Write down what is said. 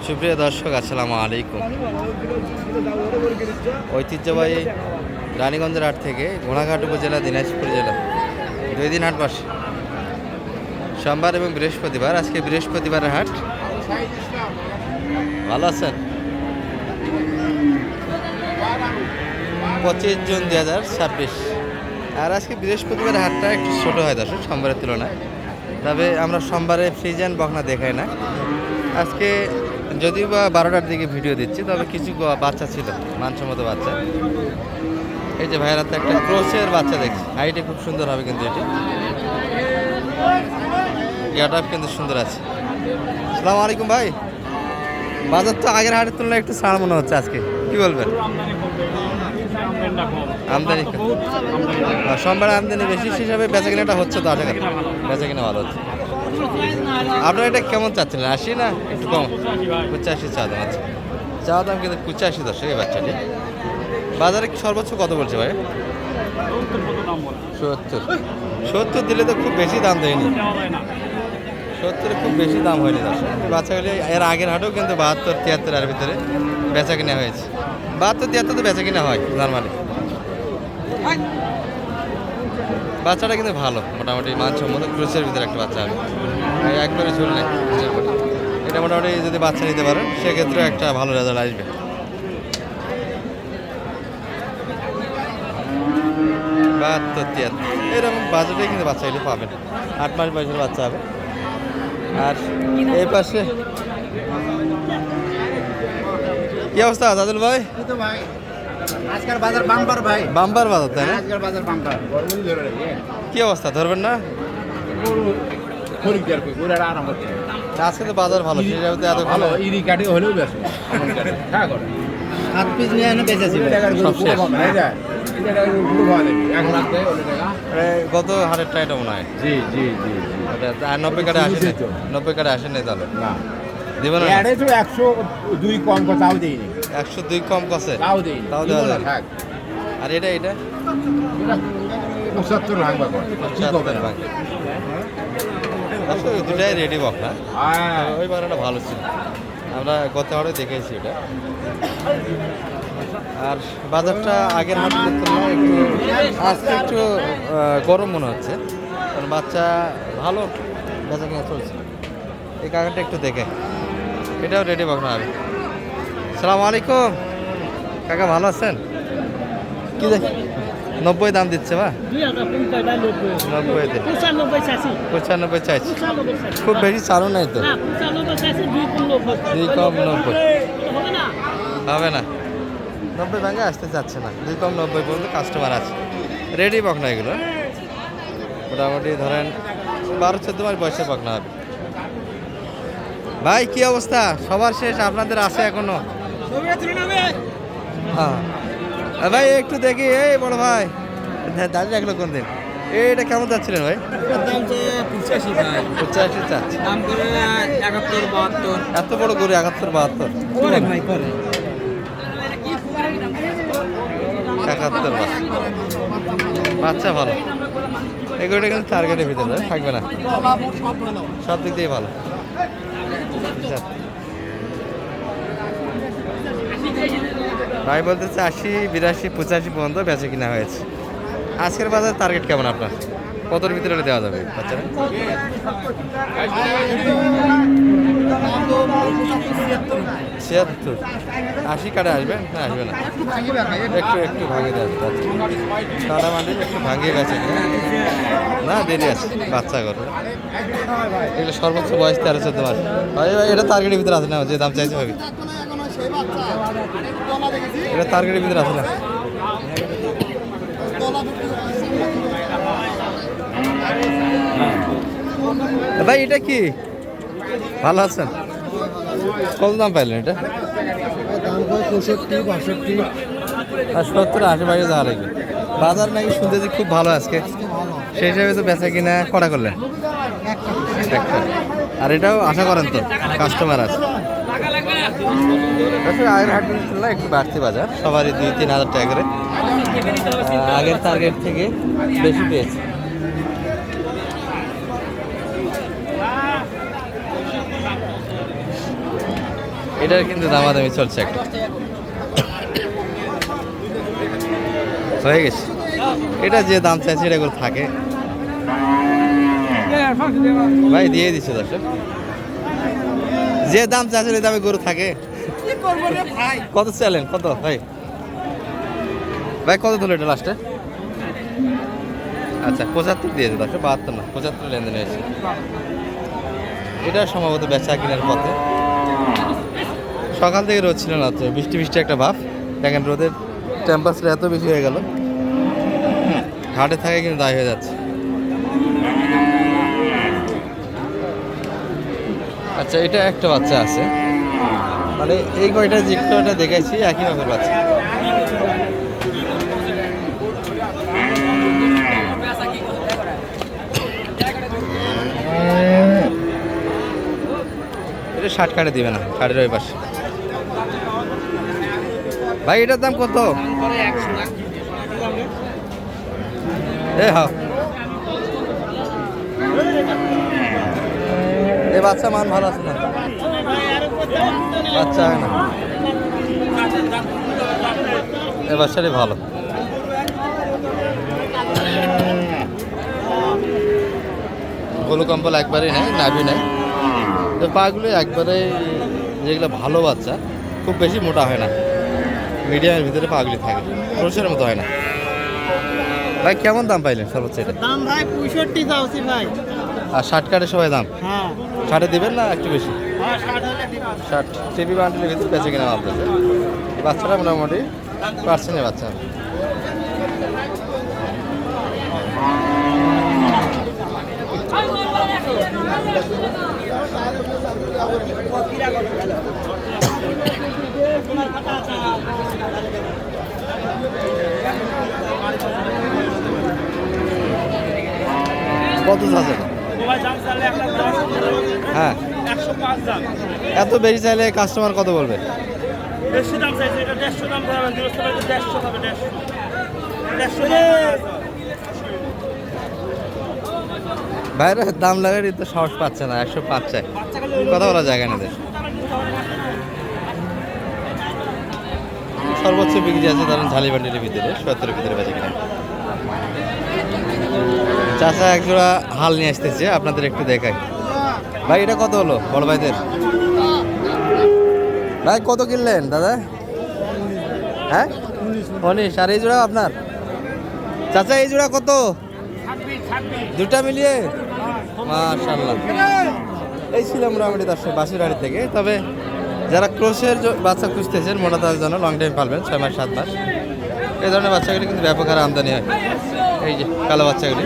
সুপ্রিয় দর্শক, আসসালামু আলাইকুম। ঐতিহ্যবাহী রানীগঞ্জের হাট থেকে ঘোড়াঘাট উপজেলা, দিনাজপুর জেলা 2 দিন হাট বসে, সোমবার এবং বৃহস্পতিবার। আজকে বৃহস্পতিবারের হাট। ভালো আছেন? 25 জুন 2026। আর আজকে বৃহস্পতিবারের হাটটা একটু ছোটো হয় দর্শক সোমবারের তুলনায়। তবে আমরা সোমবারে ফ্রিজিয়ান বকনা দেখাই না। আজকে যদিও বা 12টার দিকে ভিডিও দিচ্ছি, তবে কিছু বাচ্চা ছিল, মানসম্মত বাচ্চা। এই যে ভাইয়ের হাতে একটা ক্রোসের বাচ্চা দেখছি, হাইটে খুব সুন্দর হবে কিন্তু এটি, গেটআপ কিন্তু সুন্দর আছে। আসসালামু আলাইকুম ভাই। বাজার তো আগের হাটের তুলনায় একটু ছাড় মনে হচ্ছে আজকে, কি বলবেন? আমদানি সোমবার আমদানি বেশি হিসাবে বেচা কিনাটা হচ্ছে তো, আশা করি বেচা কিনা ভালো হচ্ছে। আপনারা এটা কেমন চাচ্ছিলেন, 80 না একটু কম? 85 চা দাম আছে। চা দাম কিন্তু 85 দর্শক এই বাচ্চাটি। বাজারে সর্বোচ্চ কত বলছে ভাই? 70 দিলে তো খুব বেশি দাম দেয়নি, 70 খুব বেশি দাম হয়নি দর্শক। বাচ্চাগুলি এর আগের হাটেও কিন্তু 72, 73 এর ভিতরে বেচা কিনা হয়েছে। 72, 73 তো বেচা কিনা হয় নর্মালি। বাচ্চাটা কিন্তু ভালো, মোটামুটি মানসম্মত ক্রুসের ভিতরে একটা বাচ্চা হবে, একবারে ঝুল নেই। এটা মোটামুটি যদি বাচ্চা নিতে পারেন সেক্ষেত্রে একটা ভালো রেজাল্ট আসবে। 72, 73 এরকম বাজেটে কিন্তু বাচ্চাগুলি পাবেন। 8 মাস বয়সের বাচ্চা হবে। আর এই পাশে কি অবস্থা দাদুল ভাই? আজকের বাজার বাম্পার ভাই, বাম্পার বাজার, তাই না? আজকের বাজার বাম্পার। কি অবস্থা, ধরবেন না? আরাম হচ্ছে আজকে তো বাজার ভালো, সেই যাবে এত ভালো। ইরি কাটে হলেও বেশি 7 পিস নিয়ে এনে বেঁচেছি। গত হাটের টাইটা মনে হয়। জি জি জি আর 90 কাটে আসেনি, 90 কাটে আসেনি তাহলে না দেবেন না? তো 102 কম তাও দিইনি, 102 কম কষে তাও দিইনি, তাও দেওয়া যায়। থাক। আর এটা 75 ভাঙবা করে কি করবে না? আসলে দুটাই রেডি বক না, ওই বারোটা ভালো ছিল, আমরা গত হাটে দেখেছি এটা। আর বাজারটা আগের হাটের তুলনায় একটু আজকে একটু গরম মনে হচ্ছে, কারণ বাচ্চা ভালো বেচা কিনা চলছে। এই কাকাটা একটু দেখে, এটাও রেডি বকনা হবে। সালাম আলাইকুম কাকা, ভালো আছেন? কি দেখ 90 দাম দিচ্ছে বা? 90 95 চাইছি, খুব বেশি চালু নাই তো, 2 কম 90 হবে না, 90 ভাঙে আসতে চাচ্ছে না, 2 কম 90 পর্যন্ত কাস্টমার আছে। রেডি বকনা এগুলো, মোটামুটি ধরেন 12-14 মাস বয়সের বকনা হবে। ভাই কি অবস্থা? সবার শেষ, আপনাদের আছে এখনো? হ্যাঁ ভাই একটু দেখি, এই বড় ভাই দাঁড়িয়ে রাখলো কোন দিন, এটা কেমন যাচ্ছিলেন ভাই? 85 চাচ্ছে, এত বড় গরু 71, 72 71 বাচ্চা ভালো। এগুলোটা কিন্তু টার্গেটের ভিতরে থাকবে না, সব দিক দিয়ে ভালো। ভাই বলতেছে 80, 82, 85 পর্যন্ত বেচে কিনা হয়েছে। আজকের বাজার টার্গেট কেমন আপনার? কতর ভিতরে দেওয়া যাবে বাচ্চারা? 76, 80 কাটে আসবে না? আসবে না, একটু ভাঙিয়ে দেওয়া কাটা মান্ডিল একটু ভাঙিয়ে গেছে না, দেরি আছে বাচ্চা করবে। এগুলো সর্বোচ্চ বয়স 13-14 মাস। ভাই ভাই এটা টার্গেটের ভিতরে আছে না, যে দাম চাইছে ভাবি? এটা টার্গেটের ভিতরে আছে না? ভাই এটা কি, ভালো আছেন? কত দাম পাইলেন এটা? 65, 62 আর 70, 80 বাইরে যাওয়া লাগবে। বাজার নাকি শুনতেছি খুব ভালো আজকে, সেই হিসাবে তো বেচা কিনা করা করলেন একটা। আর এটাও আশা করেন তো কাস্টমার আছে? আগের হাটের তুলনায় একটু বাড়তি বাজার, সবারই 2-3 হাজার টাকা করে আগের টার্গেট থেকে বেশি পেয়েছে। এটার কিন্তু দামাদামি চলছে একটা হয়ে গেছে। এটা যে দাম চাইছে এটা করে থাকে ভাই, দিয়ে দিচ্ছে দর্শক, যে দাম চাইছে ওই দামে গরু থাকে। কত চাইলেন, কত ভাই? ভাই কত ধরলো এটা লাস্টে? আচ্ছা 75 দিয়েছে দর্শক, 72 না 75 লেনদেন হয়েছে। এটা সম্ভবত বেচা কিনার পথে। সকাল থেকে রোদ ছিল না, তো বৃষ্টি বৃষ্টি একটা ভাব। দেখেন রোদের টেম্পারেচার এত বেশি হয়ে গেল, হাটে থাকে কিন্তু দায় হয়ে যাচ্ছে। আচ্ছা এটা একটা বাচ্চা আছে, মানে এই কয়টা যে কয়টা দেখাইছি একই রকমের বাচ্চা। এটা 60 কাটে দিবে না, 60-এর ওই পাশে। ভাই এটার দাম কত? হ্যাঁ এই বাচ্চা মান ভালো আছে না, বাচ্চা হয় না, এ বাচ্চাটাই ভালো। গলু কম্বল একবারেই নেই, নাভি নেই, তো পাগুলো একবারে যেগুলো ভালো বাচ্চা, খুব বেশি মোটা হয় না, মিডিয়ামের ভিতরে পাগুলি থাকে, রসের মতো হয় না। ভাই কেমন দাম পাইলেন সর্বোচ্চ এটা? দাম ভাই 65 চাওছি ভাই। আর 60 কাটে সবাই দাম? হ্যাঁ 60-এ দিবেন না একটু বেশি? হ্যাঁ 60 হলে দিব। 60 টিভি বান্ডেলের ভিতরে বেঁচে কিনা আপনাদের বাচ্চাটা মোটামুটি পার্সেন্টের বাচ্চা। কত আছে? হ্যাঁ 105 দাম। এত বেশি চাইলে কাস্টমার কত বলবে? বেশি দাম চাইছে, এটা 150 দাম ধরবেন, 150 হবে 150। বাইরে দাম লাগারই তো সাহস পাচ্ছে না, 105 চাই, কথা বলা জায়গা নেই। সর্বোচ্চ বিক্রি আছে ধরেন ঝালিবান্ডির ভিতরে 70-এর ভিতরে বেঁচে কিনা। চাচা একজোড়া হাল নিয়ে আসতেছে, আপনাদের একটু দেখাই। ভাই এটা কত হলো বড় ভাইদের? ভাই কত কিনলেন দাদা? হ্যাঁ 19। আর এই জোড়া আপনার? চাচা এই জোড়া কত? দুটা মিলিয়ে মাশাআল্লাহ। এই ছিল মোটামুটি 10-82 থেকে। তবে যারা ক্রোশের বাচ্চা খুঁজতেছেন মোটা তাদের জন্য লং টাইম পালবেন, 6 মাস 7 মাস, এই ধরনের বাচ্চাগুলি কিন্তু ব্যাপক হারে আমদানি হয়। এই যে কালো বাচ্চাগুলি